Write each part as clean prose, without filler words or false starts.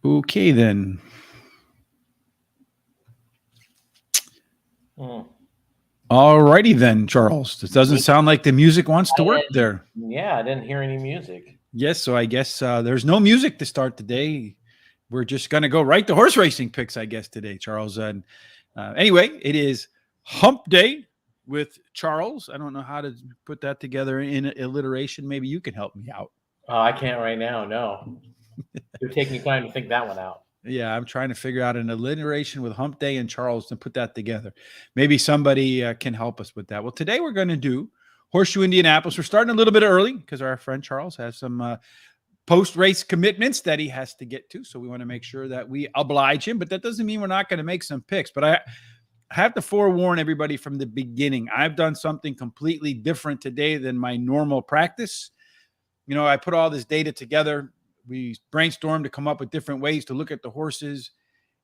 Okay, then. Hmm. All righty then, Charles. This doesn't sound like the music wants to work there. Yeah, I didn't hear any music. Yes, so I guess there's no music to start today. We're just going to go right to horse racing picks, I guess, today, Charles. And anyway, it is Hump Day with Charles. I don't know how to put that together in alliteration. Maybe you can help me out. Oh, I can't right now. No, you're taking time to think that one out. Yeah, I'm trying to figure out an alliteration with Hump Day and Charles and put that together. Maybe somebody can help us with that. Well, today we're going to do Horseshoe Indianapolis. We're starting a little bit early because our friend Charles has some post-race commitments that he has to get to. So we want to make sure that we oblige him. But that doesn't mean we're not going to make some picks. But I have to forewarn everybody from the beginning. I've done something completely different today than my normal practice. You know, I put all this data together. We brainstormed to come up with different ways to look at the horses.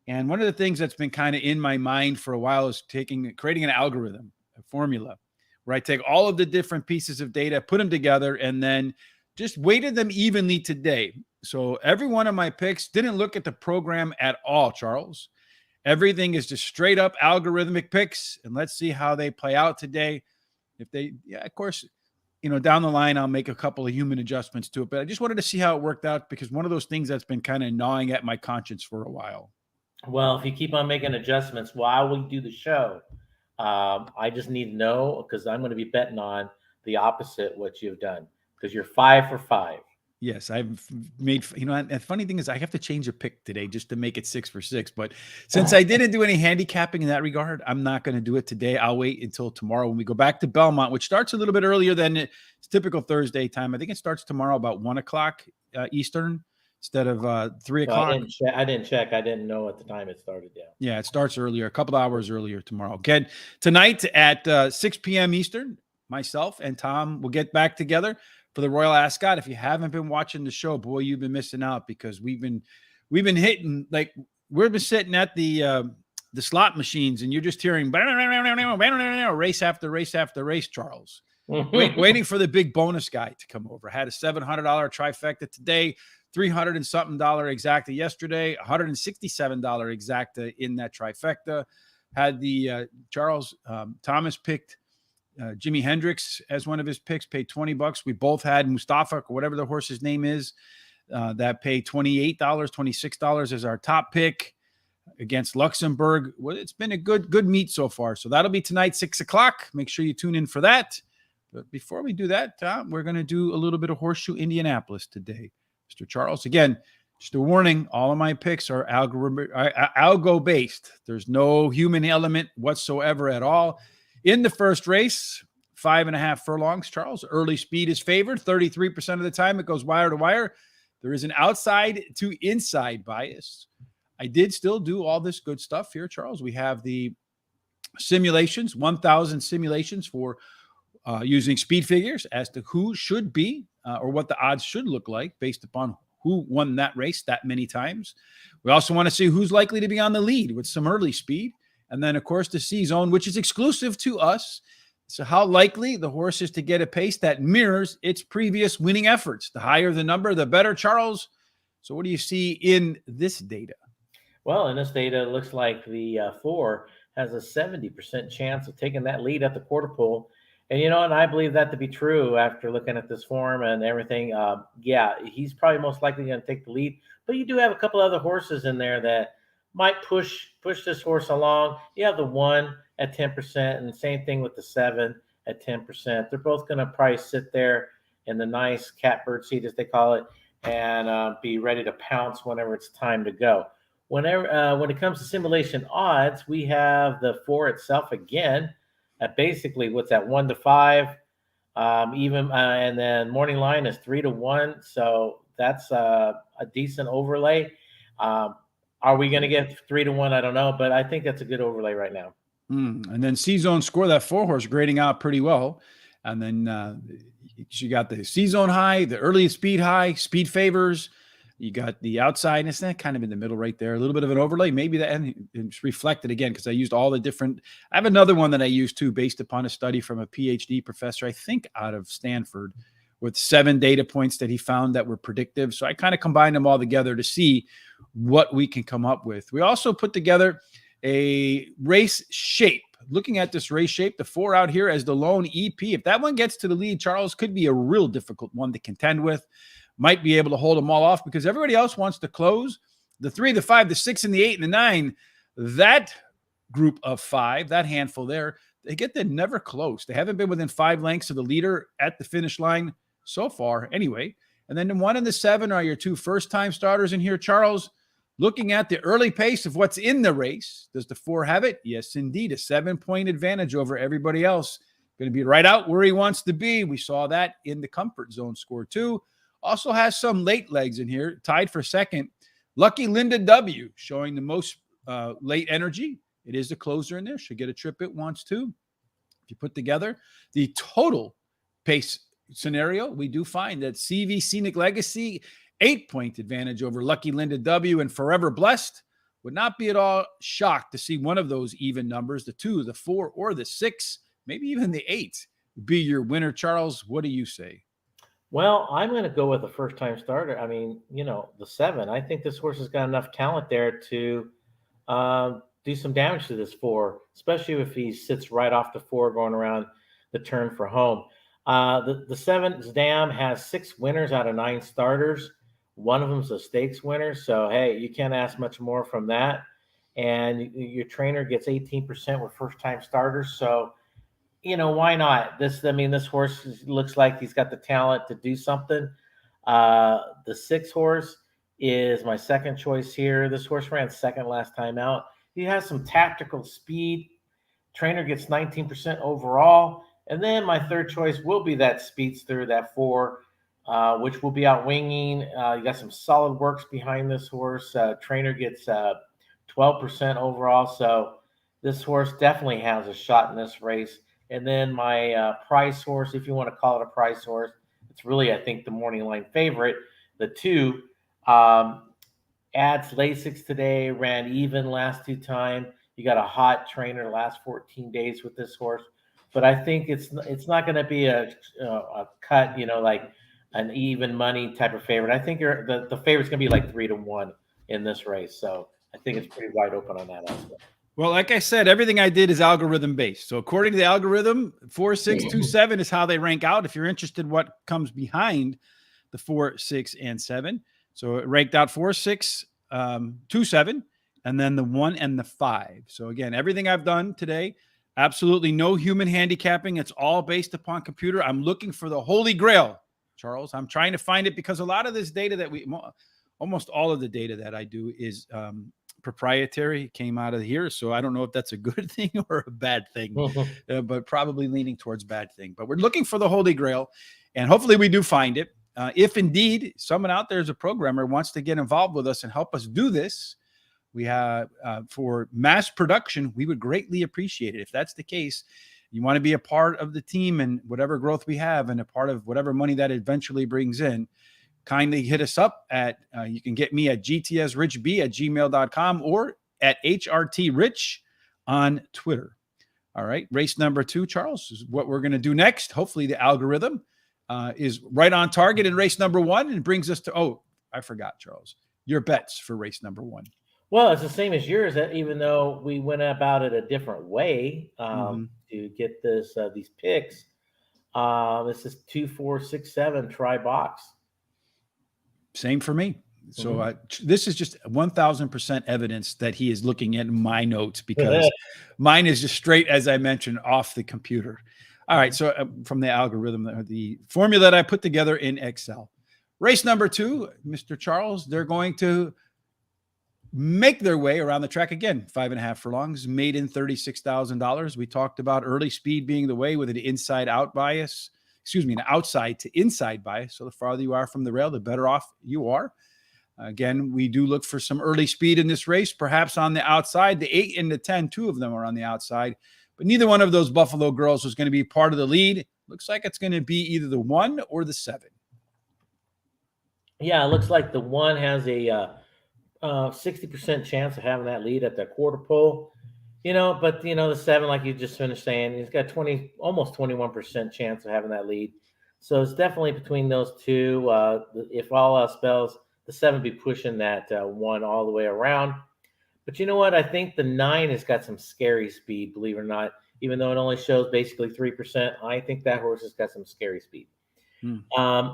And one of the things that's been kind of in my mind for a while is creating an algorithm, a formula, where I take all of the different pieces of data, put them together, and then just weighted them evenly today. So every one of my picks didn't look at the program at all, Charles. Everything is just straight up algorithmic picks. And let's see how they play out today. If they, yeah, of course, down the line, I'll make a couple of human adjustments to it. But I just wanted to see how it worked out because one of those things that's been kind of gnawing at my conscience for a while. Well, if you keep on making adjustments while we do the show, I just need to know because I'm going to be betting on the opposite what you've done because you're 5 for 5. Yes, I've made, and the funny thing is I have to change a pick today just to make it 6 for 6. But since I didn't do any handicapping in that regard, I'm not going to do it today. I'll wait until tomorrow when we go back to Belmont, which starts a little bit earlier than it's typical Thursday time. I think it starts tomorrow about 1 o'clock Eastern instead of 3 o'clock. I didn't check. I didn't know at the time it started. Yeah, it starts earlier, a couple of hours earlier tomorrow. Again, tonight at 6 p.m. Eastern, myself and Tom will get back together for the Royal Ascot. If you haven't been watching the show, boy, you've been missing out because we've been hitting, like, we've been sitting at the slot machines and you're just hearing race after race after race, Charles. Waiting for the big bonus guy to come over. Had a $700 trifecta today, $300 and something exacta yesterday, $167 exacta in that trifecta. Had the Charles Thomas picked Jimi Hendrix as one of his picks, paid $20. We both had Mustafa, or whatever the horse's name is, that paid $28, $26 as our top pick against Luxembourg. Well, it's been a good meet so far. So that'll be tonight, 6 o'clock. Make sure you tune in for that. But before we do that, we're going to do a little bit of Horseshoe Indianapolis today. Mr. Charles, again, just a warning, all of my picks are algo-based. There's no human element whatsoever at all. In the first race, 5.5 furlongs, Charles. Early speed is favored. 33% of the time it goes wire to wire. There is an outside to inside bias. I did still do all this good stuff here, Charles. We have the simulations, 1,000 simulations for using speed figures as to who should be or what the odds should look like based upon who won that race that many times. We also want to see who's likely to be on the lead with some early speed. And then, of course, the C-zone, which is exclusive to us. So how likely the horse is to get a pace that mirrors its previous winning efforts. The higher the number, the better, Charles. So what do you see in this data? Well, in this data, it looks like the 4 has a 70% chance of taking that lead at the quarter pole. And, and I believe that to be true after looking at this form and everything. Yeah, he's probably most likely going to take the lead. But you do have a couple other horses in there that might push this horse along. You have the 1 at 10%, and the same thing with the 7 at 10%. They're both going to probably sit there in the nice catbird seat, as they call it, and be ready to pounce whenever it's time to go. When it comes to simulation odds, we have the 4 itself again at basically what's that 1 to 5, and then morning line is 3 to 1. So that's a decent overlay. Are we going to get 3 to 1? I don't know, but I think that's a good overlay right now. And then C-zone score, that 4 horse grading out pretty well. And then you got the C-zone high, the early speed high, speed favors. You got the outside, and it's kind of in the middle right there. A little bit of an overlay. Maybe that, and it's reflected again because I used all the different. I have another one that I used too, based upon a study from a PhD professor, I think out of Stanford, with 7 data points that he found that were predictive. So I kind of combined them all together to see what we can come up with. We also put together a race shape. Looking at this race shape, the 4 out here as the lone EP. If that one gets to the lead, Charles, could be a real difficult one to contend with. Might be able to hold them all off because everybody else wants to close. The 3, the 5, the 6, and the 8, and the 9, that group of 5, that handful there, they get them never close. They haven't been within 5 lengths of the leader at the finish line so far anyway. And then the 1 and the 7 are your 2 first-time starters in here, Charles. Looking at the early pace of what's in the race, does the 4 have it? Yes, indeed. A 7-point advantage over everybody else. Going to be right out where he wants to be. We saw that in the comfort zone score too. Also has some late legs in here, tied for second. Lucky Linda W, showing the most late energy. It is the closer in there. Should get a trip it wants to. If you put together the total pace scenario, we do find that CV Scenic Legacy, 8-point advantage over Lucky Linda W and Forever Blessed. Would not be at all shocked to see one of those even numbers, the 2, the 4, or the 6, maybe even the 8, be your winner. Charles, what do you say? Well, I'm going to go with a first-time starter. I mean, the 7. I think this horse has got enough talent there to do some damage to this 4, especially if he sits right off the 4 going around the turn for home. The 7, Zdam, has 6 winners out of 9 starters. One of them's a stakes winner. So, hey, you can't ask much more from that. And your trainer gets 18% with first-time starters. So, why not? This horse looks like he's got the talent to do something. The 6 horse is my second choice here. This horse ran second last time out. He has some tactical speed. Trainer gets 19% overall. And then my third choice will be that speedster, that 4, which will be out winging. You got some solid works behind this horse. Trainer gets 12% overall. So this horse definitely has a shot in this race. And then my price horse, if you want to call it a price horse, it's really, I think, the morning line favorite. The 2 adds Lasix today, ran even last 2 times. You got a hot trainer the last 14 days with this horse. But I think it's not going to be a cut, like an even money type of favorite. I think the favorite's going to be like 3-1 in this race. So I think it's pretty wide open on that aspect. Well, like I said, everything I did is algorithm based. So according to the algorithm, 4, 6, 2, 7 is how they rank out. If you're interested in what comes behind the 4, 6, and 7. So it ranked out 4, 6, 2, 7, and then the 1 and the 5. So again, everything I've done today, absolutely no human handicapping. It's all based upon computer. I'm looking for the holy grail, Charles. I'm trying to find it because a lot of this data that almost all of the data that I do is proprietary. It came out of here. So I don't know if that's a good thing or a bad thing, but probably leaning towards bad thing. But we're looking for the holy grail, and hopefully we do find it. If indeed someone out there is a programmer wants to get involved with us and help us do this, we have for mass production, we would greatly appreciate it. If that's the case, you want to be a part of the team and whatever growth we have and a part of whatever money that eventually brings in, kindly hit us up at, you can get me at gtsrichb@gmail.com or at HRTRich on Twitter. All right. Race number 2, Charles, is what we're going to do next. Hopefully the algorithm is right on target in race number 1 and brings us to, I forgot, Charles, your bets for race number 1. Well, it's the same as yours, even though we went about it a different way to get these picks. This is 2, 4, 6, 7 try box. Same for me. So this is just 1,000% evidence that he is looking at my notes because mine is just straight, as I mentioned, off the computer. All right. So from the algorithm, the formula that I put together in Excel. Race number 2, Mr. Charles, they're going to make their way around the track again. 5.5 furlongs, made in $36,000. We talked about early speed being the way with an inside-out bias. An outside to inside bias. So the farther you are from the rail, the better off you are. Again, we do look for some early speed in this race, perhaps on the outside. The 8 and the 10, 2 of them are on the outside, but neither one of those Buffalo girls was going to be part of the lead. Looks like it's going to be either the 1 or the 7. Yeah, it looks like the 1 has a 60% chance of having that lead at the quarter pole. But the 7, like you just finished saying, he's got almost 21% chance of having that lead. So it's definitely between those two. If all else fails, the 7 be pushing that 1 all the way around. But you know what? I think the 9 has got some scary speed, believe it or not. Even though it only shows basically 3%, I think that horse has got some scary speed. Hmm.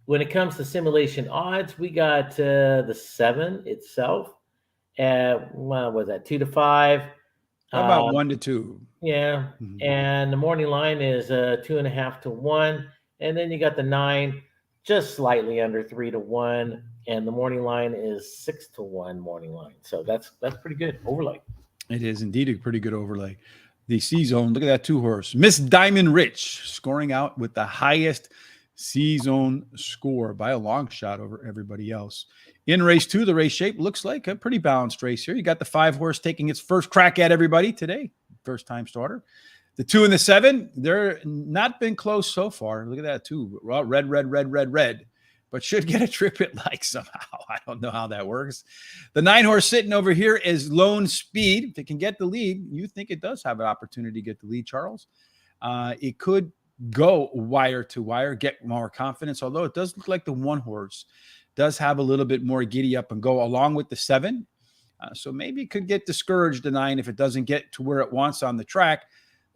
When it comes to simulation odds, we got the 7 itself at, what was that, 2 to 5. How about Um, 1 to 2? yeah, Mhm. and the morning line is 2.5 to 1, and then you got the 9 just slightly under 3 to 1, and the morning line is 6 to 1 morning line. So that's pretty good overlay. It is indeed a pretty good overlay. The C zone, look at that 2 horse. Miss Diamond Rich scoring out with the highest C zone score by a long shot over everybody else. In race 2, the race shape looks like a pretty balanced race here. You got the 5 horse taking its first crack at everybody today, first time starter. The 2 and the 7, they're not been close so far. Look at that, too. Well, red, but should get a trip it like somehow. I don't know how that works. The 9 horse sitting over here is Lone Speed. If it can get the lead, you think it does have an opportunity to get the lead, Charles. It could go wire to wire, get more confidence, although it does look like the 1 horse does have a little bit more giddy up and go along with the 7. So maybe it could get discouraged, the 9, if it doesn't get to where it wants on the track.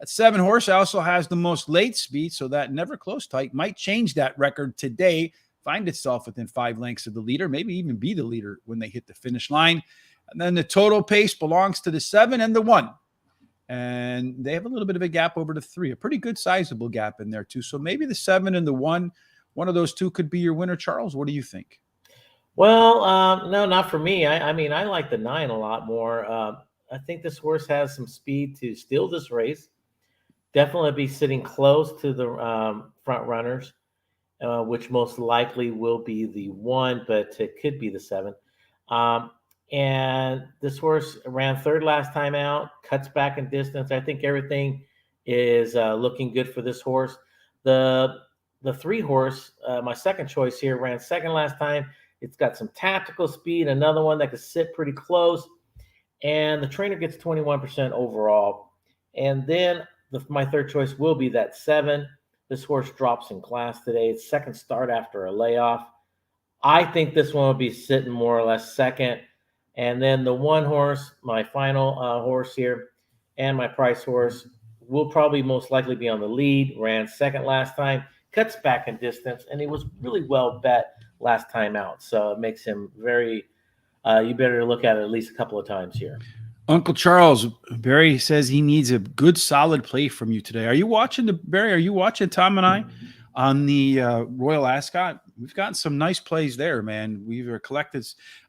That 7 horse also has the most late speed, so that never close tight might change that record today, find itself within 5 lengths of the leader, maybe even be the leader when they hit the finish line. And then the total pace belongs to the 7 and the 1. And they have a little bit of a gap over the 3, a pretty good sizable gap in there too. So maybe the 7 and the 1, one of those two could be your winner, Charles. What do you think? Well, no, not for me. I mean, I like the 9 a lot more. I think this horse has some speed to steal this race. Definitely be sitting close to the front runners, which most likely will be the 1, but it could be the 7. Um, and this horse ran third last time out, cuts back in distance. I think everything is looking good for this horse. The 3 horse, my second choice here, ran second last time. It's got some tactical speed, another one that could sit pretty close, and the trainer gets 21% overall. And then my third choice will be that 7. This horse drops in class today. It's second start after a layoff. I think this one will be sitting more or less second. And then the 1 horse, my final horse here, and my price horse will probably most likely be on the lead. Ran second last time, cuts back in distance, and he was really well bet last time out. So it makes him very, you better look at it at least a couple of times here. Uncle Charles, Barry says he needs a good, solid play from you today. Are you watching Barry? Are you watching Tom and I on the Royal Ascot? We've gotten some nice plays there, man. We've collected,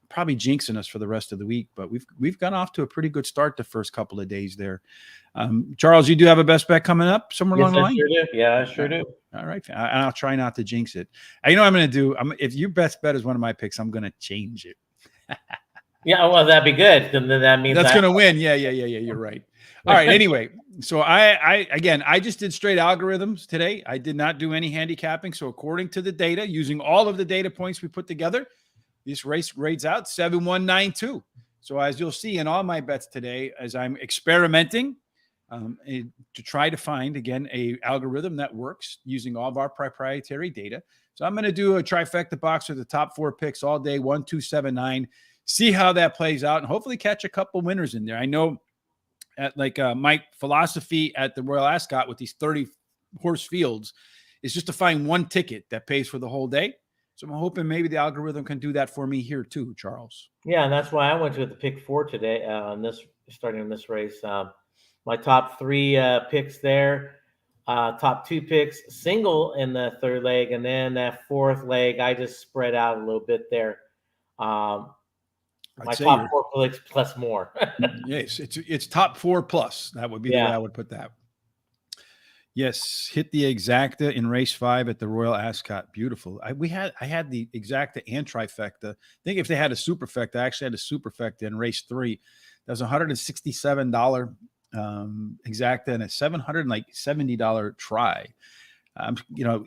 probably jinxing us for the rest of the week, but we've gone off to a pretty good start the first couple of days there. Charles, you do have a best bet coming up somewhere along the line? Sure do. Yeah, I sure do. All right. I'll try not to jinx it. You know what I'm going to do? If your best bet is one of my picks, I'm going to change it. Yeah, well, that'd be good. Then that means that's going to win. Yeah. You're right. All right. Anyway, so I just did straight algorithms today. I did not do any handicapping. So according to the data, using all of the data points we put together, this race rates out 7-1-9-2. So as you'll see in all my bets today, as I'm experimenting to try to find, again, a algorithm that works using all of our proprietary data. So I'm going to do a trifecta box with the top 4 picks all day, 1, 2, 7, 9. See how that plays out and hopefully catch a couple winners in there. I know at my philosophy at the Royal Ascot with these 30 horse fields is just to find one ticket that pays for the whole day. So I'm hoping maybe the algorithm can do that for me here too, Charles. Yeah, and that's why I went with the pick 4 today starting in this race. My top 3 picks there, top 2 picks, single in the third leg, and then that fourth leg, I just spread out a little bit there. My top 4 picks plus more. Yes, it's top 4 plus. That would be the way I would put that. Yes, hit the exacta in race 5 at the Royal Ascot. Beautiful. I had the exacta and trifecta. I think if they had a superfecta, I actually had a superfecta in race 3. That was $167 exacta and a $770 try.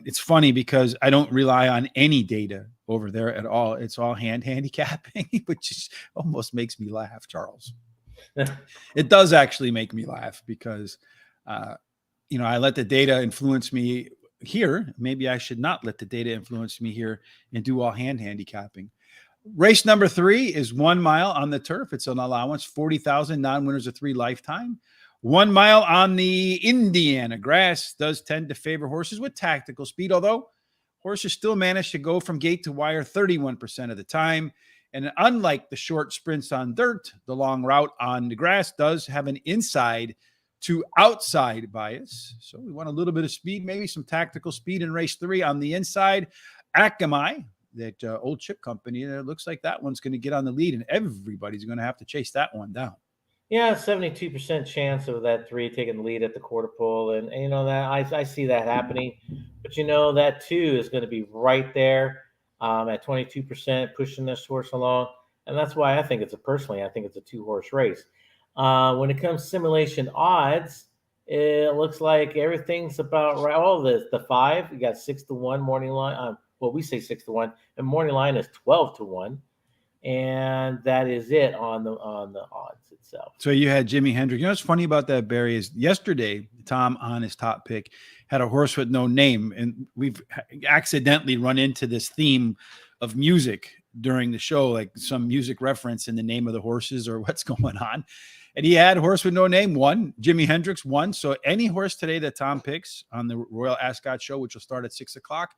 It's funny because I don't rely on any data over there at all. It's all handicapping, which is, almost makes me laugh, Charles. It does actually make me laugh because, I let the data influence me here, maybe I should not let the data influence me here and do all hand handicapping. Race number 3 is 1 mile on the turf. It's an allowance, 40,000, non-winners of 3 lifetime. 1 mile on the Indiana grass does tend to favor horses with tactical speed, although horses still manage to go from gate to wire 31% of the time. And unlike the short sprints on dirt, the long route on the grass does have an inside to outside bias. So we want a little bit of speed, maybe some tactical speed in race 3 on the inside. Akamai, that old chip company, it looks like that one's going to get on the lead, and everybody's going to have to chase that one down. Yeah, 72% chance of that 3 taking the lead at the quarter pole. And you know, that I see that happening. But you know, that 2 is going to be right there at 22%, pushing this horse along. And that's why I think it's a 2-horse race. When it comes to simulation odds, it looks like everything's about right. All the 5, you got 6-1 morning line. Well, we say 6-1, and morning line is 12-1. And that is it on the odds itself. So you had Jimi Hendrix. You know what's funny about that, Barry, is yesterday Tom on his top pick had a horse with no name, and we've accidentally run into this theme of music during the show, like some music reference in the name of the horses or what's going on. And he had horse with no name, 1. Jimi Hendrix, 1. So any horse today that Tom picks on the Royal Ascot show, which will start at 6 o'clock,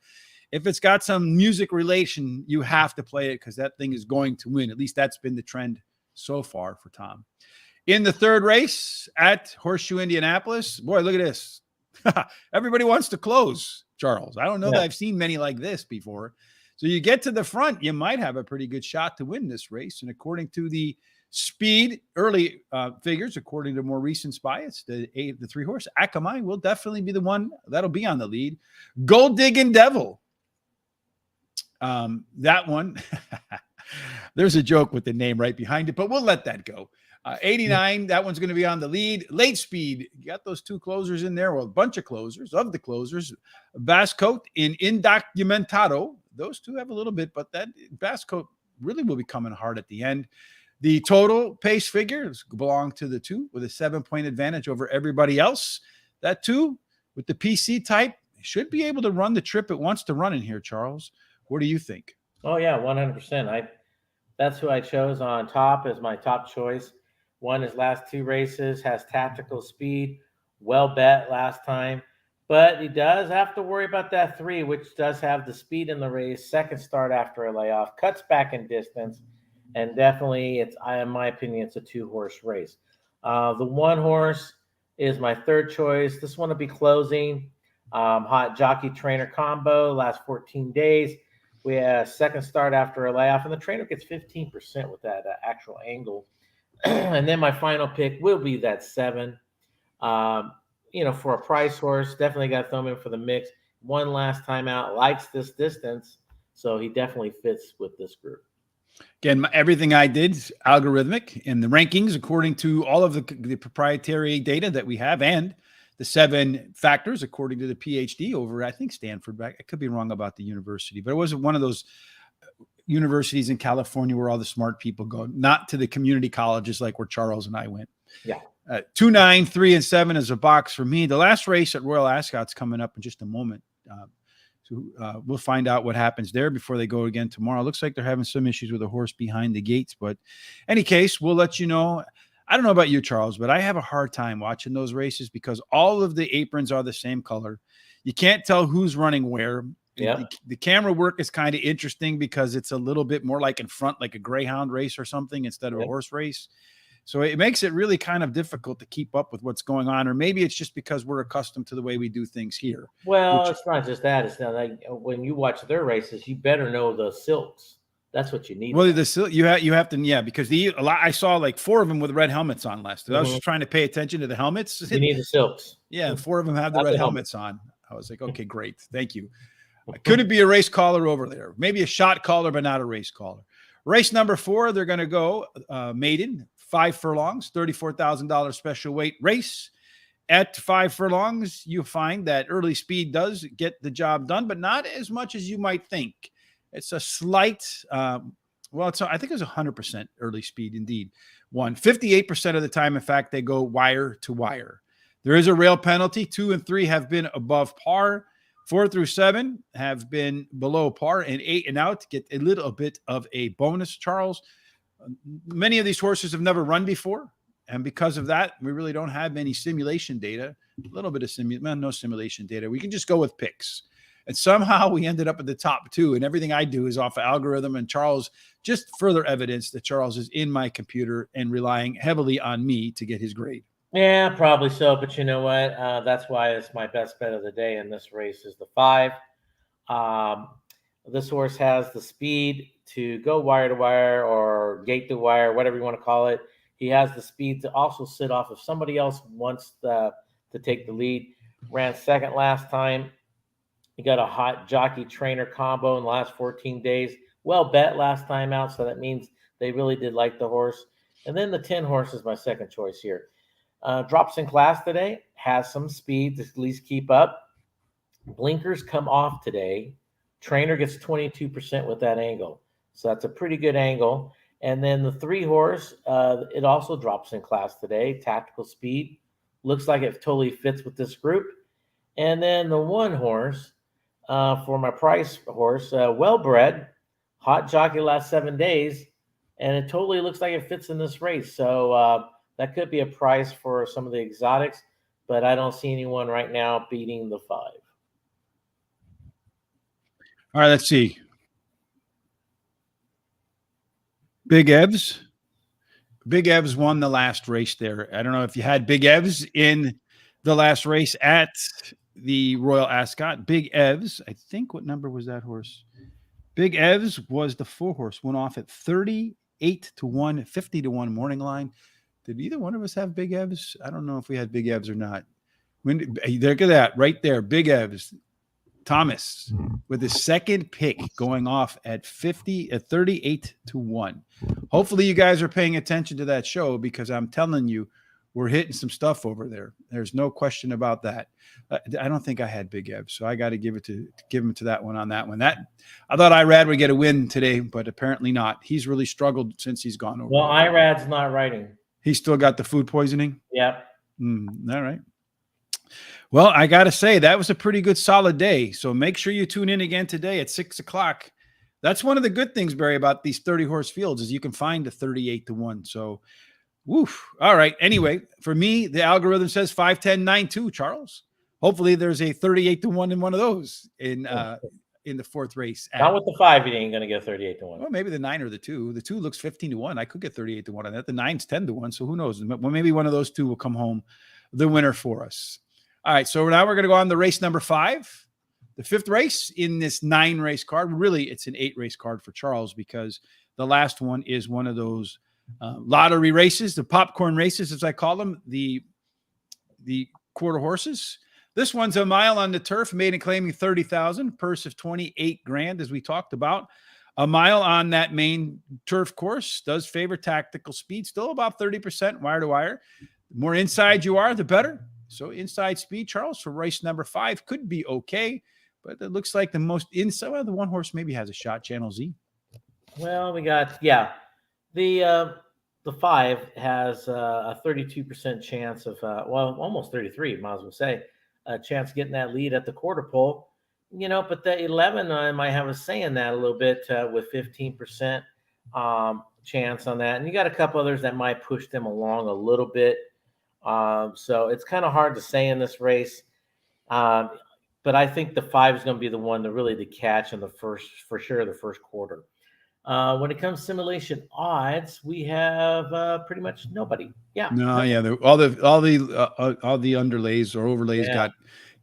if it's got some music relation, you have to play it because that thing is going to win. At least that's been the trend so far for Tom. In the 3rd race at Horseshoe Indianapolis, boy, look at this. Everybody wants to close, Charles. I don't know that I've seen many like this before. So you get to the front, you might have a pretty good shot to win this race. And according to the speed early figures, according to more recent bias, the 3-horse Akamai will definitely be the one that'll be on the lead. Gold Digging Devil. That one, there's a joke with the name right behind it, but we'll let that go. 89, that one's going to be on the lead. Late speed, you got those 2 closers in there, well, a bunch of closers. Of the closers, Bascote in Indocumentado, those 2 have a little bit, but that Bascote really will be coming hard at the end. The total pace figures belong to the 2 with a 7-point advantage over everybody else. That 2 with the PC type should be able to run the trip it wants to run in here, Charles. What do you think? Oh yeah, 100%. That's who I chose on top as my top choice. Won his last 2 races, has tactical speed, well bet last time, but he does have to worry about that 3, which does have the speed in the race. Second start after a layoff, cuts back in distance, and definitely in my opinion, it's a 2-horse race. The 1 horse is my 3rd choice. This one will be closing. Hot jockey trainer combo last 14 days. We have a second start after a layoff, and the trainer gets 15% with that actual angle. And then my final pick will be that 7. For a price horse, definitely got to throw him in for the mix. One last time out, likes this distance, so he definitely fits with this group. Again, everything I did is algorithmic in the rankings according to all of the proprietary data that we have and the 7 factors according to the PhD over, I think, Stanford. I could be wrong about the university, but it wasn't one of those universities in California where all the smart people go, not to the community colleges like where Charles and I went. Yeah. 2, 9, 3, and 7 is a box for me. The last race at Royal Ascot's coming up in just a moment. So we'll find out what happens there before they go again tomorrow. It looks like they're having some issues with a horse behind the gates, but any case, we'll let you know. I don't know about you, Charles, but I have a hard time watching those races because all of the aprons are the same color. You can't tell who's running where. Yeah. The camera work is kind of interesting because it's a little bit more like in front, like a greyhound race or something instead of a horse race. So it makes it really kind of difficult to keep up with what's going on. Or maybe it's just because we're accustomed to the way we do things here. Well, it's not just that. It's not like when you watch their races, you better know the silks. That's what you need. Well, you have to, because I saw like 4 of them with red helmets on last. I was just trying to pay attention to the helmets. You need the silks. Yeah, 4 of them have the red helmets on. I was like, okay, great, thank you. Could it be a race caller over there? Maybe a shot caller, but not a race caller. Race number 4, they're going to go maiden, 5 furlongs, $34,000 special weight race. At 5 furlongs, you find that early speed does get the job done, but not as much as you might think. It's a slight, I think it was 100% early speed indeed. 58% of the time, in fact, they go wire to wire. There is a rail penalty. 2 and 3 have been above par. 4 through 7 have been below par, and 8 and out get a little bit of a bonus, Charles. Many of these horses have never run before, and because of that, we really don't have any simulation data. A little bit of no simulation data. We can just go with picks. And somehow we ended up at the top 2, and everything I do is off of algorithm. And Charles, just further evidence that Charles is in my computer and relying heavily on me to get his grade. Yeah, probably so. But you know what? That's why it's my best bet of the day in this race is the 5. This horse has the speed to go wire to wire or gate to wire, whatever you want to call it. He has the speed to also sit off if somebody else wants to take the lead. Ran second last time. He got a hot jockey trainer combo in the last 14 days. Well bet last time out, so that means they really did like the horse. And then the 10 horse is my second choice here. Drops in class today, has some speed to at least keep up. Blinkers come off today. Trainer gets 22% with that angle. So that's a pretty good angle. And then the 3 horse, it also drops in class today. Tactical speed. Looks like it totally fits with this group. And then the 1 horse, for my price horse, well-bred, hot jockey last 7 days, and it totally looks like it fits in this race. So that could be a price for some of the exotics, but I don't see anyone right now beating the 5. All right, let's see. Big Evs. Big Evs won the last race there. I don't know if you had Big Evs in the last race at the Royal Ascot. Big Evs, I think, what number was that horse? Big Evs was the 4 horse, went off at 38 to 1, 50 to 1 morning line. Did either one of us have Big Evs? I don't know if we had Big Evs or not. Look at that right there. Big Evs. Thomas with his second pick going off at 38 to 1. Hopefully you guys are paying attention to that show, because I'm telling you, we're hitting some stuff over there. There's no question about that. I don't think I had Big Ev, so I got to give him to that one on that one. That I thought Irad would get a win today, but apparently not. He's really struggled since he's gone over. Well, Irad's not riding. He's still got the food poisoning. Yep. All right. Well, I got to say, that was a pretty good, solid day. So make sure you tune in again today at 6 o'clock. That's one of the good things, Barry, about these 30-horse fields is you can find a 38 to 1. So, woof. All right. Anyway, for me, the algorithm says 5, 10, 9, 2, Charles. Hopefully there's a 38 to 1 in one of those in the 4th race. Not with the 5, you ain't going to get 38 to 1. Well, maybe the 9 or the 2. The 2 looks 15 to 1. I could get 38 to 1 on that. The 9's 10 to 1. So who knows? Well, maybe one of those 2 will come home the winner for us. All right, so now we're going to go on to race number 5, the 5th race in this 9-race card. Really, it's an 8-race card for Charles because the last one is one of those lottery races, the popcorn races, as I call them, the quarter horses. This one's a mile on the turf, maiden claiming 30,000, purse of 28 grand, as we talked about. A mile on that main turf course does favor tactical speed, still about 30% wire to wire. The more inside you are, the better. So inside speed, Charles, for race number 5 could be okay, but it looks like the most inside. Well, the 1 horse maybe has a shot, Channel Z. Well, we got the 5 has a 32% chance of almost 33, might as well say, a chance of getting that lead at the quarter pole. But the 11 might have a say in that a little bit with 15% chance on that, and you got a couple others that might push them along a little bit. So it's kind of hard to say in this race. But I think the 5 is going to be the one to catch in the first quarter. When it comes to simulation odds, we have pretty much nobody. Yeah. No, yeah. All the underlays or overlays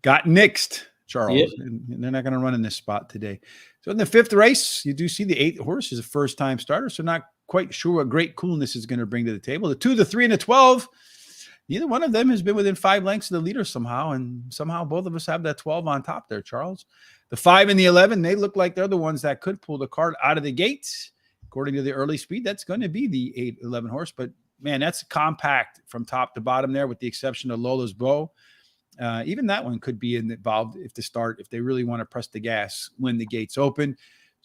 got nixed, Charles. Yep. And they're not going to run in this spot today. So in the 5th race, you do see the 8 horse is a first-time starter, so not quite sure what great coolness is going to bring to the table. The 2, the 3, and the 12. Neither one of them has been within 5 lengths of the leader somehow, and somehow both of us have that 12 on top there, Charles. The 5 and the 11, they look like they're the ones that could pull the card out of the gates. According to the early speed, that's going to be the 8, 11 horse. But, man, that's compact from top to bottom there with the exception of Lola's Bow. Even that one could be involved if they really want to press the gas when the gates open.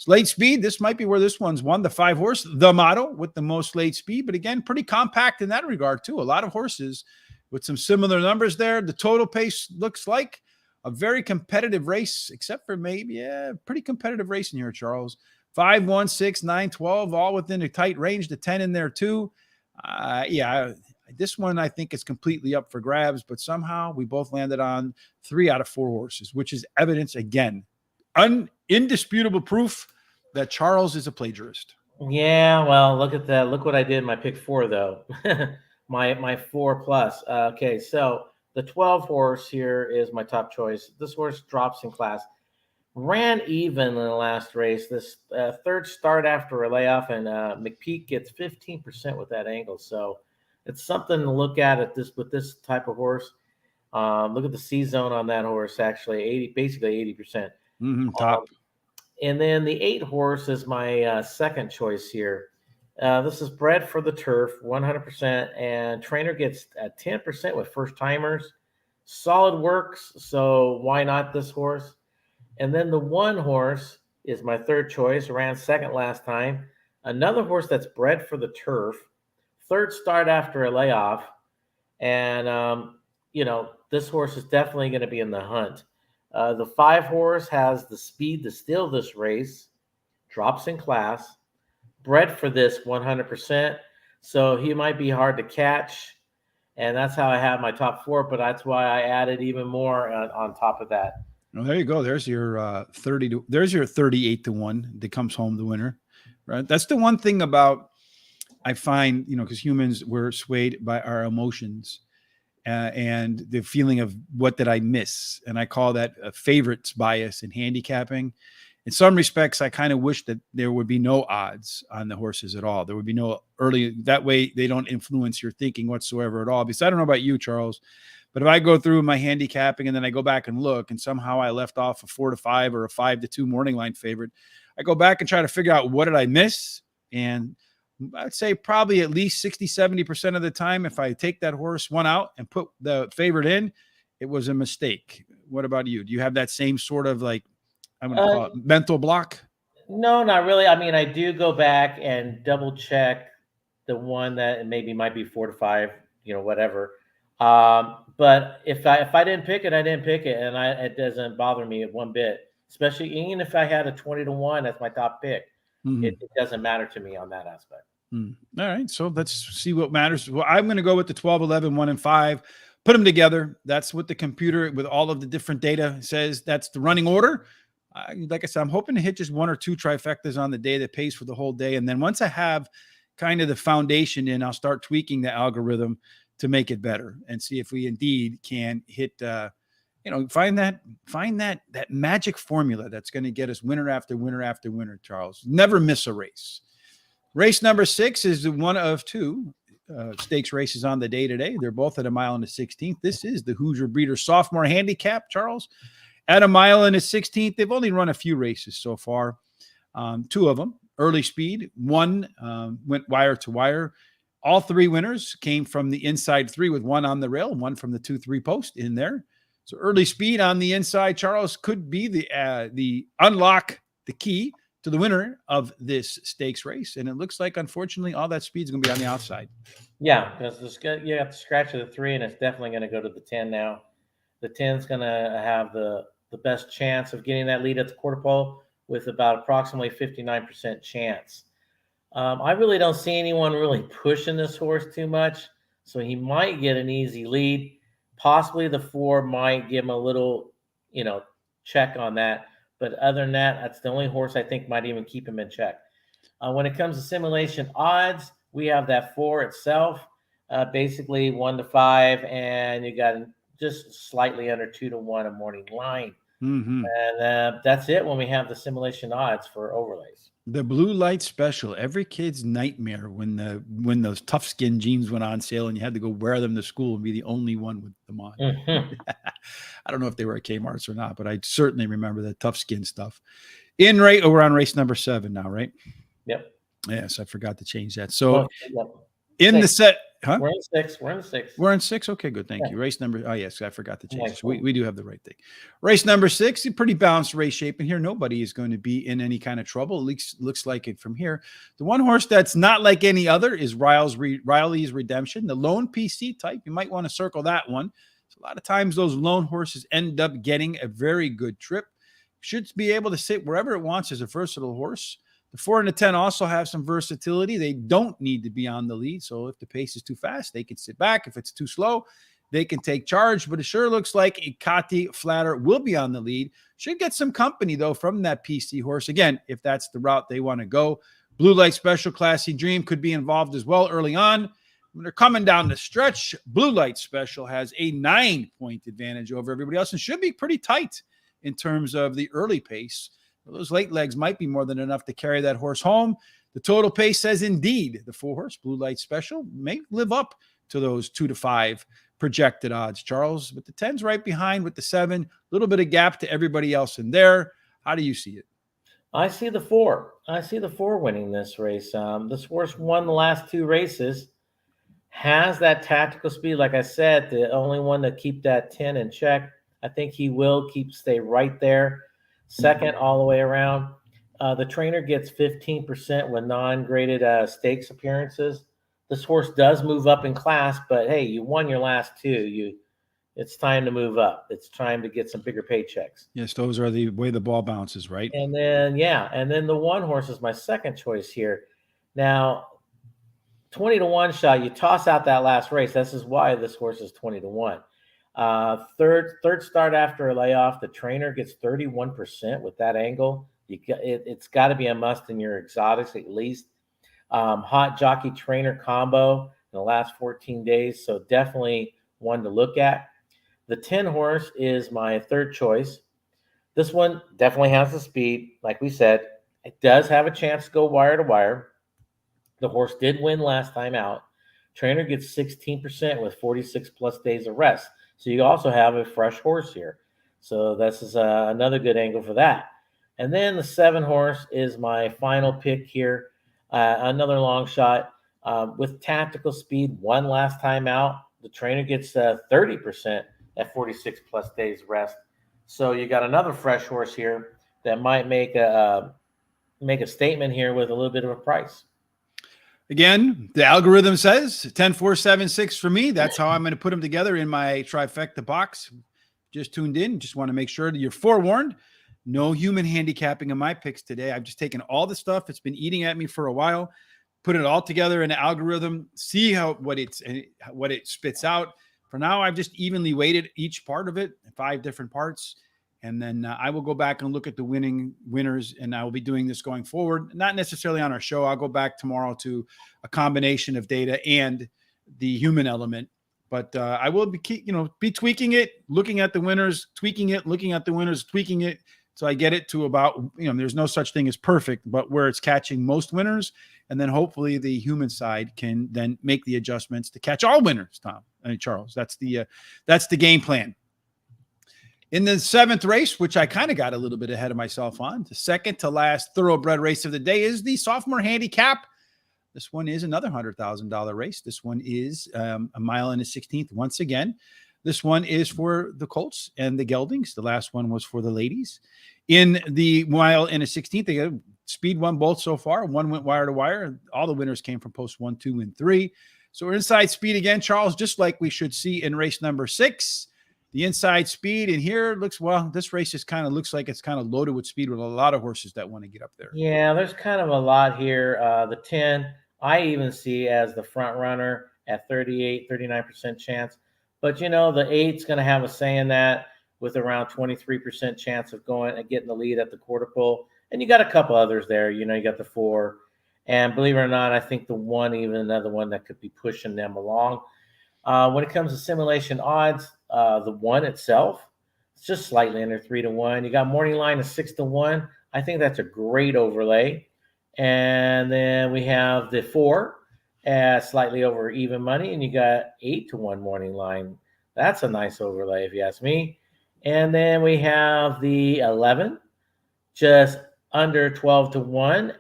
Late speed, this might be where this one's won. The 5 horse, the Motto, with the most late speed, but again, pretty compact in that regard too. A lot of horses with some similar numbers there. The total pace looks like a very competitive race, except for maybe pretty competitive race in here, Charles. 5, 1, 6, 9, 12, all within a tight range. The 10 in there too. This one I think is completely up for grabs, but somehow we both landed on 3 out of 4 horses, which is evidence again, indisputable proof that Charles is a plagiarist. Yeah, well, look at that. Look what I did in my pick 4, though. my 4 plus. Okay, so the 12 horse here is my top choice. This horse drops in class. Ran even in the last race. This third start after a layoff, and McPeak gets 15% with that angle. So it's something to look at this with this type of horse. Look at the C zone on that horse. Actually, basically 80%. Top. And then the 8 horse is my second choice here. This is bred for the turf, 100%, and trainer gets 10% with first timers. Solid works, so why not this horse? And then the 1 horse is my third choice, ran second last time. Another horse that's bred for the turf, third start after a layoff. And, this horse is definitely going to be in the hunt. The 5 horse has the speed to steal this race, drops in class, bred for this 100%. So he might be hard to catch. And that's how I have my top 4, but that's why I added even more on top of that. Well, there you go. There's your 30 there's your 38 to 1 that comes home the winner, right? That's the one thing about, I find, because humans, we're swayed by our emotions and the feeling of what did I miss? And I call that a favorites bias in handicapping. In some respects, I kind of wish that there would be no odds on the horses at all. There would be no early, that way they don't influence your thinking whatsoever at all. Because I don't know about you, Charles, but if I go through my handicapping and then I go back and look and somehow I left off a 4 to 5 or a 5 to 2 morning line favorite, I go back and try to figure out what did I miss. And I'd say probably at least 60, 70% of the time, if I take that horse one out and put the favorite in, it was a mistake. What about you? Do you have that same sort of I'm going to call it mental block? No, not really. I mean, I do go back and double check the one that maybe might be 4 to 5, whatever. But if I didn't pick it, I didn't pick it, and it doesn't bother me one bit. Especially even if I had a 20 to 1 as my top pick, it doesn't matter to me on that aspect. All right, so let's see what matters. Well, I'm going to go with the 12, 11, 1, and 5. Put them together. That's what the computer with all of the different data says. That's the running order. Like I said, I'm hoping to hit just 1 or 2 trifectas on the day that pays for the whole day. And then once I have kind of the foundation in, I'll start tweaking the algorithm to make it better and see if we indeed can hit, find that magic formula that's going to get us winner after winner after winner, Charles. Never miss a race. Race number 6 is one of 2 stakes races on the day today. They're both at 1 mile and a 16th. This is the Hoosier Breeder Sophomore Handicap, Charles. At 1 mile and a 16th, they've only run a few races so far. 2 of them, early speed. 1 went wire to wire. All 3 winners came from the inside 3 with 1 on the rail, 1 from the 2-3 post in there. So early speed on the inside, Charles, could be the unlock, the key to the winner of this stakes race. And it looks like, unfortunately, all that speed is going to be on the outside. Yeah, because you have to scratch of the 3, and it's definitely going to go to the 10 now. The 10 is going to have the best chance of getting that lead at the quarter pole with about approximately 59% chance. I really don't see anyone really pushing this horse too much, so he might get an easy lead. Possibly the 4 might give him a little, check on that. But other than that, that's the only horse I think might even keep him in check. When it comes to simulation odds, we have that 4 itself, basically 1 to 5, and you got just slightly under 2 to 1 a morning line. And that's it when we have the simulation odds for overlays. The blue light special, every kid's nightmare when those tough skin jeans went on sale and you had to go wear them to school and be the only one with them on. I don't know if they were at Kmart's or not, but I certainly remember that tough skin stuff. We're on race number 7 now, right? Yep. Yes, I forgot to change that. So in the set, huh? We're in 6. We're in 6. We're in 6. Okay, good. Thank you. Race number. Oh, yes, I forgot to change this. We do have the right thing. Race number 6, a pretty balanced race shape in here. Nobody is going to be in any kind of trouble. At least looks like it from here. The one horse that's not like any other is Riley's Redemption, the lone PC type. You might want to circle that one. So a lot of times those lone horses end up getting a very good trip. Should be able to sit wherever it wants as a versatile horse. The 4 and the 10 also have some versatility. They don't need to be on the lead. So if the pace is too fast, they can sit back. If it's too slow, they can take charge. But it sure looks like Ikati Flatter will be on the lead. Should get some company, though, from that PC horse. Again, if that's the route they want to go. Blue Light Special, Classy Dream could be involved as well early on. When they're coming down the stretch, Blue Light Special has a 9-point advantage over everybody else and should be pretty tight in terms of the early pace. Those late legs might be more than enough to carry that horse home. The total pace says indeed the 4-horse Blue Light Special may live up to those 2 to 5 projected odds, Charles. But the 10's right behind with the 7, a little bit of gap to everybody else in there. How do you see it? I see the 4. I see the 4 winning this race. This horse won the last 2 races, has that tactical speed. Like I said, the only one to keep that 10 in check. I think he will stay right there. Second all the way around. The trainer gets 15% with non-graded stakes appearances. This horse does move up in class, but hey, you won your last 2. It's time to move up. It's time to get some bigger paychecks. Yes, those are the way the ball bounces, right? And then, the 1 horse is my second choice here. Now, 20 to 1 shot, you toss out that last race. This is why this horse is 20 to 1. Third start after a layoff, the trainer gets 31% with that angle. It's got to be a must in your exotics at least. Hot jockey trainer combo in the last 14 days, so definitely one to look at. The 10 horse is my third choice. This one definitely has the speed. Like we said, it does have a chance to go wire to wire. The horse did win last time out. Trainer gets 16% with 46 plus days of rest. So you also have a fresh horse here. So this is another good angle for that. And then the 7 horse is my final pick here. Another long shot with tactical speed. Won last time out. The trainer gets 30% at 46 plus days rest. So you got another fresh horse here that might make a statement here with a little bit of a price. Again, the algorithm says 10, 4, 7, 6 for me. That's how I'm going to put them together in my trifecta box. Just tuned in. Just want to make sure that you're forewarned. No human handicapping in my picks today. I've just taken all the stuff that's been eating at me for a while, put it all together in an algorithm, see what it spits out. For now, I've just evenly weighted each part of it, 5 different parts. And then I will go back and look at the winners, and I will be doing this going forward. Not necessarily on our show. I'll go back tomorrow to a combination of data and the human element. But I will be tweaking it, looking at the winners, tweaking it, looking at the winners, tweaking it. So I get it to about, there's no such thing as perfect, but where it's catching most winners. And then hopefully the human side can then make the adjustments to catch all winners, Charles. That's the game plan. In the 7th race, which I kind of got a little bit ahead of myself on, the second to last thoroughbred race of the day is the sophomore handicap. This one is another $100,000 race. This one is a mile and a 16th. Once again, this one is for the Colts and the Geldings. The last one was for the ladies. In the mile and a 16th, they got speed won both so far. One went wire to wire. All the winners came from post 1, 2, and 3. So we're inside speed again, Charles, just like we should see in race number 6. The inside speed, and here this race just kind of looks like it's kind of loaded with speed with a lot of horses that want to get up there. Yeah, there's kind of a lot here. The 10, I even see as the front runner at 39% chance. But, the 8's going to have a say in that with around 23% chance of getting the lead at the quarter pole. And you got a couple others there. You got the 4. And believe it or not, I think the 1, even another one that could be pushing them along. When it comes to simulation odds, the 1 itself, it's just slightly under 3 to 1. You got morning line of 6 to 1. I think that's a great overlay. And then we have the 4 at slightly over even money, and you got 8 to 1 morning line. That's a nice overlay, if you ask me. And then we have the 11, just under 12 to 1.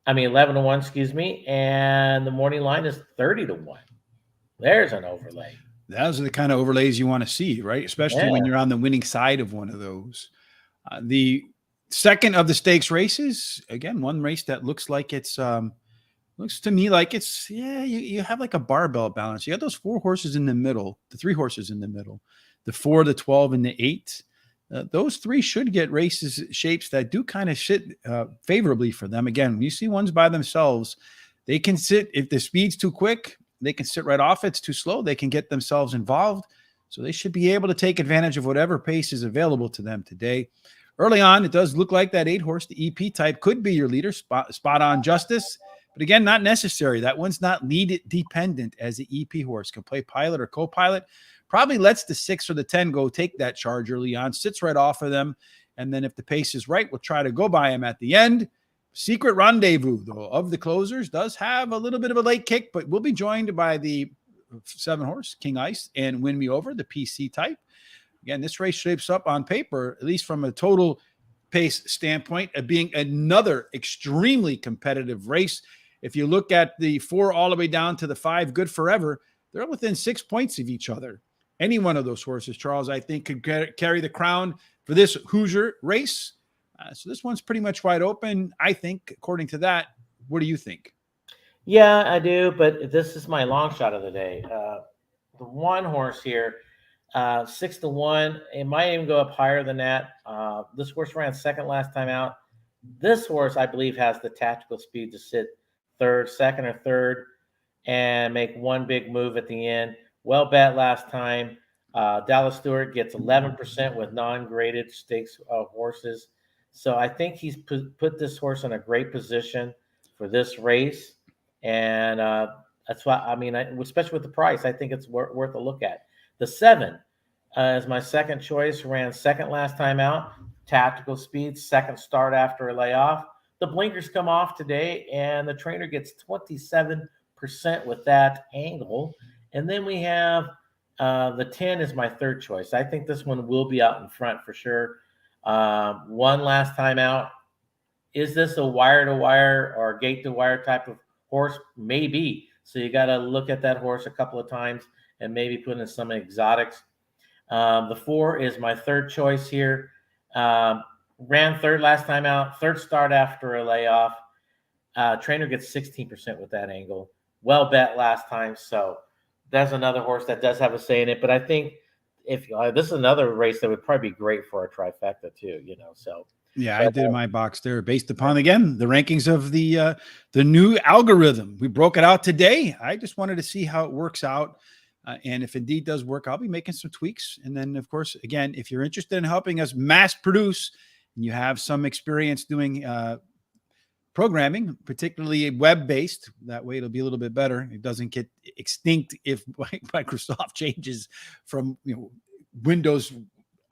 11 to 1, excuse me. And the morning line is 30 to 1. There's an overlay. Those are the kind of overlays you want to see, right? Especially when you're on the winning side of one of those. The second of the stakes races, again, one race that looks like it's Looks to me like it's, you have like a barbell balance. You have those 4 horses in the middle, the 3 horses in the middle, the 4, the 12, and the 8. Those 3 should get races shapes that do kind of sit favorably for them. Again, when you see ones by themselves, they can sit, if the speed's too quick, they can sit right off. If it's too slow, they can get themselves involved. So they should be able to take advantage of whatever pace is available to them today. Early on, it does look like that 8 horse, the EP type, could be your leader, spot on Justice. But again, not necessary. That one's not lead dependent as the EP horse. Can play pilot or co-pilot. Probably lets the 6 or the 10 go take that charge early on, sits right off of them. And then if the pace is right, we'll try to go by him at the end. Secret Rendezvous, though, of the closers does have a little bit of a late kick, but we'll be joined by the 7 horse, King Ice, and Win Me Over, the PC type. Again, this race shapes up on paper, at least from a total pace standpoint, of being another extremely competitive race. If you look at the 4 all the way down to the 5, Good Forever, they're within 6 points of each other. Any one of those horses, Charles, I think could carry the crown for this Hoosier race. So this one's pretty much wide open, I think, according to that. What do you think? Yeah, I do, but this is my long shot of the day. The 1 horse here, 6-1. It might even go up higher than that. This horse ran second last time out. This horse, I believe, has the tactical speed to sit second or third, and make one big move at the end. Well bet last time. Dallas Stewart gets 11% with non-graded stakes horses. So I think he's put this horse in a great position for this race. And that's why, I mean, especially with the price, I think it's worth a look at. The 7 is my second choice. Ran second last time out. Tactical speed, second start after a layoff. The blinkers come off today, and the trainer gets 27% with that angle. And then we have the 10 is my third choice. I think this one will be out in front for sure. 1 last time out. Is this a wire-to-wire or gate-to-wire type of horse? Maybe. So you got to look at that horse a couple of times and maybe put in some exotics. The 4 is my third choice here. Ran third last time out, third start after a layoff. Trainer gets 16% with that angle. Well bet last time. So that's another horse that does have a say in it. But I think if this is another race that would probably be great for a trifecta too, So yeah, I did my box there based upon, again, the rankings of the new algorithm. We broke it out today. I just wanted to see how it works out. And if indeed does work, I'll be making some tweaks. And then, of course, again, if you're interested in helping us mass produce and you have some experience doing programming, particularly web-based, that way it'll be a little bit better. It doesn't get extinct if Microsoft changes from Windows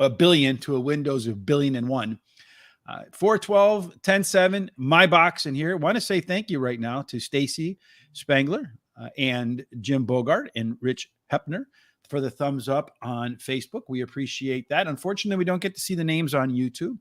a billion to a Windows of billion and one. 412, 10-7, my box in here. I want to say thank you right now to Stacy Spangler and Jim Bogart and Rich Hepner for the thumbs up on Facebook. We appreciate that. Unfortunately, we don't get to see the names on YouTube,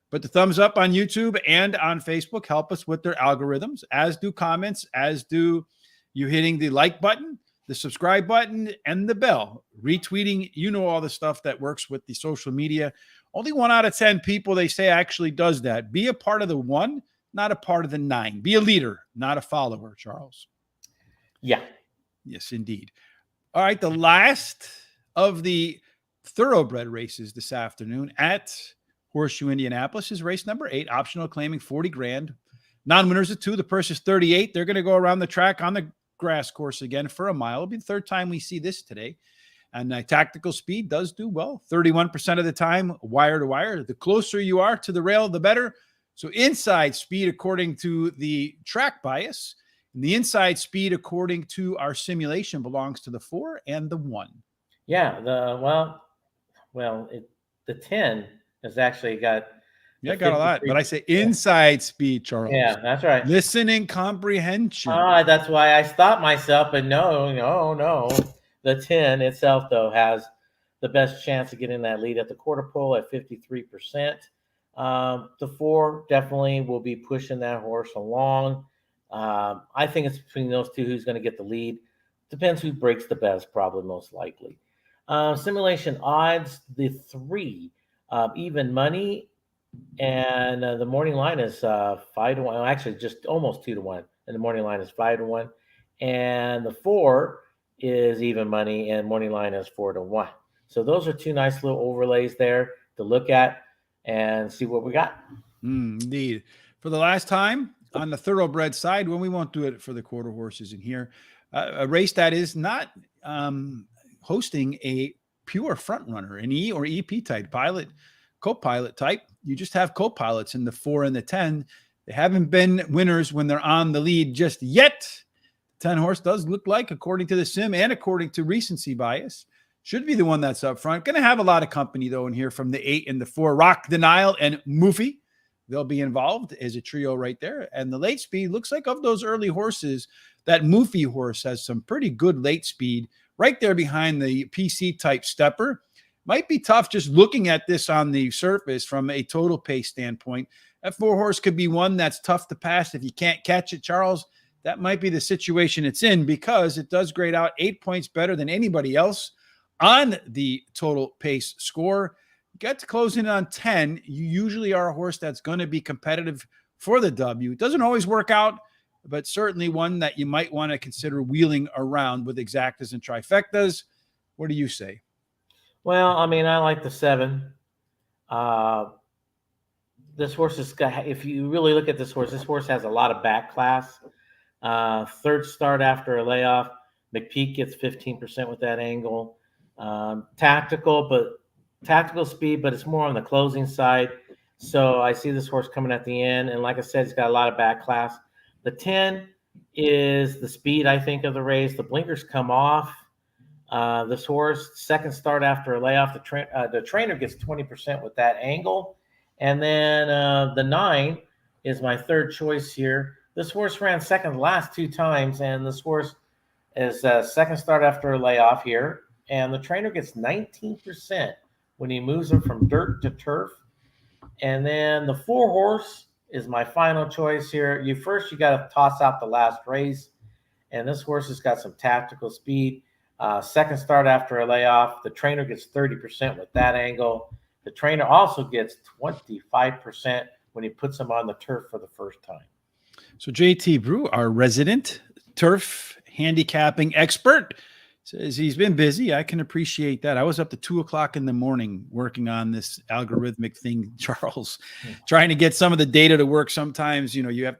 but the thumbs up on YouTube and on Facebook help us with their algorithms, as do comments, as do you hitting the like button, the subscribe button, and the bell. Retweeting, all the stuff that works with the social media. Only 1 out of 10 people, they say, actually does that. Be a part of the 1, not a part of the 9. Be a leader, not a follower, Charles. Yeah. Yes, indeed. All right, the last of the thoroughbred races this afternoon at Horseshoe Indianapolis is race number 8, optional claiming 40 grand. Non-winners of 2, the purse is 38. They're going to go around the track on the grass course again for a mile. It'll be the third time we see this today. And tactical speed does do well. 31% of the time, wire to wire. The closer you are to the rail, the better. So inside speed, according to the track bias, and the inside speed, according to our simulation, belongs to the 4 and the 1. Yeah. The 10 has actually got. Yeah, got a lot. But I say inside speed, Charles. Yeah, that's right. Listening comprehension. That's why I stopped myself. But no. The 10 itself, though, has the best chance of getting that lead at the quarter pole at 53%. The 4 definitely will be pushing that horse along. I think it's between those 2 who's going to get the lead. Depends who breaks the best, probably most likely. Simulation odds, the 3, even money, and the morning line is 5-1. Actually, just almost 2-1. and the morning line is 5-1. And the 4 is even money, and morning line is 4-1. So those are two nice little overlays there to look at and see what we got. Indeed. For the last time on the thoroughbred side, when we won't do it for the quarter horses in here, a race that is not hosting a pure front runner, an E or EP type pilot, co-pilot type. You just have co-pilots in the 4 and the 10. They haven't been winners when they're on the lead just yet. 10 horse does look like, according to the sim and according to recency bias, should be the one that's up front. Going to have a lot of company, though, in here from the 8 and the 4. Rock Denial and Moofy. They'll be involved as a trio right there. And the late speed looks like of those early horses, that Moofy horse has some pretty good late speed right there behind the PC type stepper. Might be tough just looking at this on the surface from a total pace standpoint. That 4 horse could be one that's tough to pass if you can't catch it, Charles. That might be the situation it's in, because it does grade out 8 points better than anybody else on the total pace score. You got to close in on 10. You usually are a horse that's going to be competitive for the W. It doesn't always work out, but certainly one that you might want to consider wheeling around with exactas and trifectas. What do you say? Well, I mean, I like the 7. This horse is, if you really look at this horse has a lot of back class. Third start after a layoff. McPeak gets 15% with that angle. Tactical speed, but it's more on the closing side. So I see this horse coming at the end. And like I said, he's got a lot of back class. The 10 is the speed, I think, of the race. The blinkers come off. This horse, second start after a layoff, the trainer gets 20% with that angle. And then the 9 is my third choice here. This horse ran second the last 2 times, and this horse is second start after a layoff here. And the trainer gets 19% when he moves him from dirt to turf. And then the 4 horse is my final choice here. You got to toss out the last race. And this horse has got some tactical speed. Second start after a layoff. The trainer gets 30% with that angle. The trainer also gets 25% when he puts him on the turf for the first time. So JT Brew, our resident turf handicapping expert, says he's been busy. I can appreciate that. I was up to 2:00 in the morning working on this algorithmic thing, Charles, trying to get some of the data to work. Sometimes, you have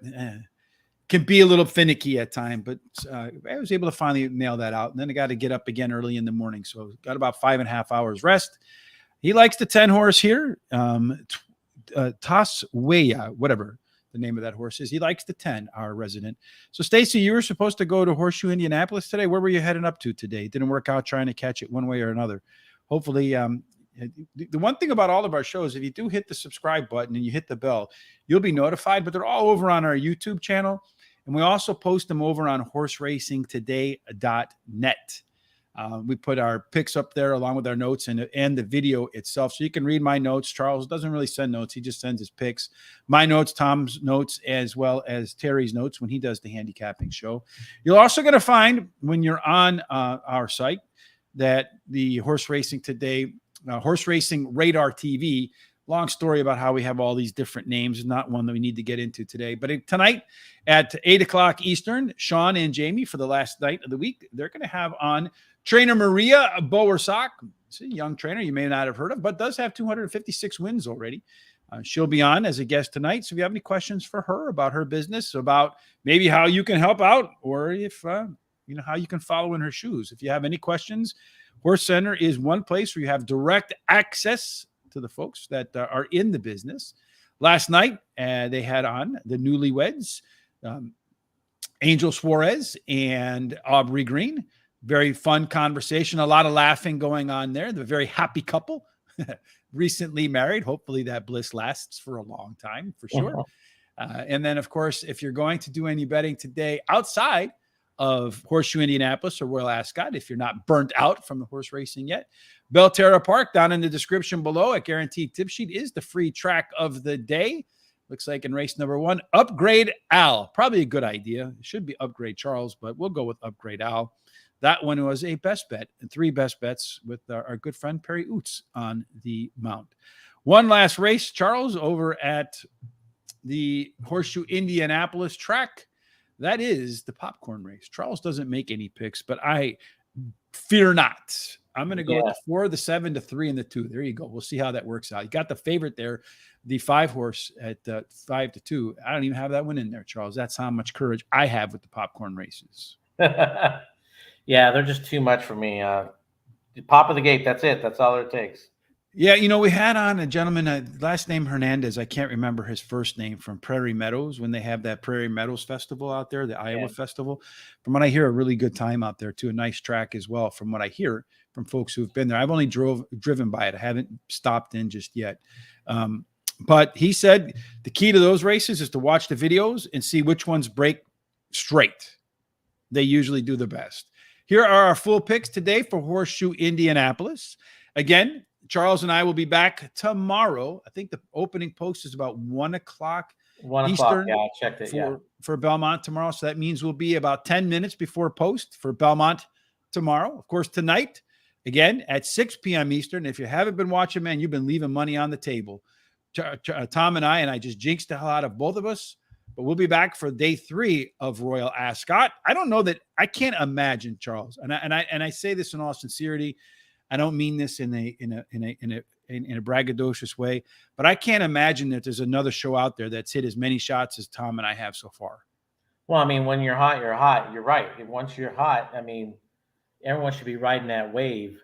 can be a little finicky at times, but I was able to finally nail that out. And then I got to get up again early in the morning. So got about 5.5 hours rest. He likes the 10 horse here. Tasweya, whatever the name of that horse is. He likes the 10, our resident. So Stacy, you were supposed to go to Horseshoe Indianapolis today. Where were you heading up to today? It didn't work out trying to catch it one way or another. Hopefully, the one thing about all of our shows, if you do hit the subscribe button and you hit the bell, you'll be notified, but they're all over on our YouTube channel. And we also post them over on horseracingtoday.net. We put our picks up there along with our notes and the video itself. So you can read my notes. Charles doesn't really send notes. He just sends his picks. My notes, Tom's notes, as well as Terry's notes when he does the handicapping show. You're also going to find when you're on our site that the Horse Racing Today, Horse Racing Radar TV, long story about how we have all these different names, not one that we need to get into today. But tonight at 8:00 Eastern, Sean and Jamie, for the last night of the week, they're going to have on trainer Maria Bowersock. It's a young trainer you may not have heard of, but does have 256 wins already. She'll be on as a guest tonight. So if you have any questions for her about her business, about maybe how you can help out, or if how you can follow in her shoes. If you have any questions, Horse Center is one place where you have direct access to the folks that are in the business. Last night, they had on the newlyweds, Angel Suarez and Aubrey Green. Very fun conversation, a lot of laughing going on there. They're a very happy couple, recently married. Hopefully that bliss lasts for a long time, for sure. And then, of course, if you're going to do any betting today outside of Horseshoe Indianapolis or Royal Ascot, if you're not burnt out from the horse racing yet, Belterra Park, down in the description below at Guaranteed Tip Sheet, is the free track of the day. Looks like in race number 1, Upgrade Al. Probably a good idea. It should be Upgrade Charles, but we'll go with Upgrade Al. That one was a best bet, and 3 best bets with our good friend Perry Oots on the mount. One last race, Charles, over at the Horseshoe Indianapolis track. That is the popcorn race. Charles doesn't make any picks, but I fear not. I'm going to go with the 4, the 7, the 3, and the 2. There you go. We'll see how that works out. You got the favorite there, the 5 horse at 5-2. I don't even have that one in there, Charles. That's how much courage I have with the popcorn races. Yeah, they're just too much for me. Pop of the gate. That's it. That's all it takes. Yeah, we had on a gentleman, last name Hernandez. I can't remember his first name, from Prairie Meadows, when they have that Prairie Meadows Festival out there, the Iowa Festival. From what I hear, a really good time out there too. A nice track as well, from what I hear from folks who've been there. I've only driven by it. I haven't stopped in just yet. But he said the key to those races is to watch the videos and see which ones break straight. They usually do the best. Here are our full picks today for Horseshoe Indianapolis. Again, Charles and I will be back tomorrow. I think the opening post is about 1 o'clock. 1 Eastern. Yeah, I checked it. For Belmont tomorrow. So that means we'll be about 10 minutes before post for Belmont tomorrow. Of course, tonight, again, at 6 p.m. Eastern. If you haven't been watching, man, you've been leaving money on the table. Tom and I just jinxed the hell out of both of us. But we'll be back for day 3 of Royal Ascot. I don't know that I can't imagine, Charles, and I say this in all sincerity. I don't mean this in a braggadocious way, but I can't imagine that there's another show out there that's hit as many shots as Tom and I have so far. Well, I mean, when you're hot, you're hot. You're right. Once you're hot, I mean, everyone should be riding that wave.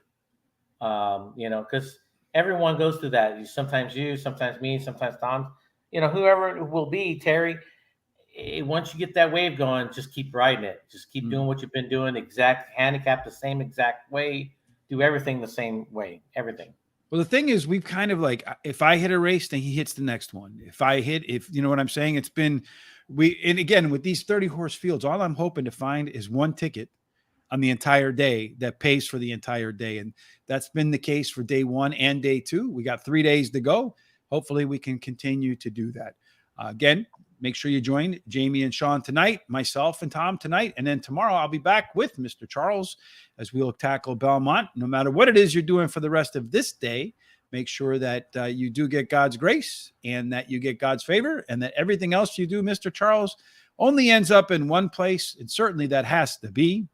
Because everyone goes through that. Sometimes you, sometimes me, sometimes Tom. Whoever it will be, Terry. Once you get that wave going, just keep riding it. Just keep doing what you've been doing. Exact handicap the same exact way. Do everything the same way. Everything. Well, the thing is, we've kind of like, if I hit a race, then he hits the next one. If you know what I'm saying, it's been, and again, with these 30 horse fields, all I'm hoping to find is one ticket on the entire day that pays for the entire day. And that's been the case for day 1 and day 2. We got 3 days to go. Hopefully we can continue to do that. Again, make sure you join Jamie and Sean tonight, myself and Tom tonight. And then tomorrow I'll be back with Mr. Charles as we'll tackle Belmont. No matter what it is you're doing for the rest of this day, make sure that you do get God's grace and that you get God's favor, and that everything else you do, Mr. Charles, only ends up in one place. And certainly that has to be.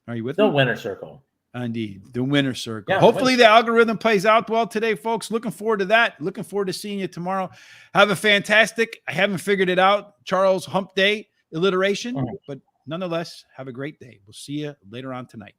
Are you with me? The winner's circle. Indeed, the winner's circle. Yeah, hopefully the algorithm plays out well today, folks. Looking forward to that. Looking forward to seeing you tomorrow. Have a fantastic, I haven't figured it out, Charles Hump Day alliteration, but nonetheless, have a great day. We'll see you later on tonight.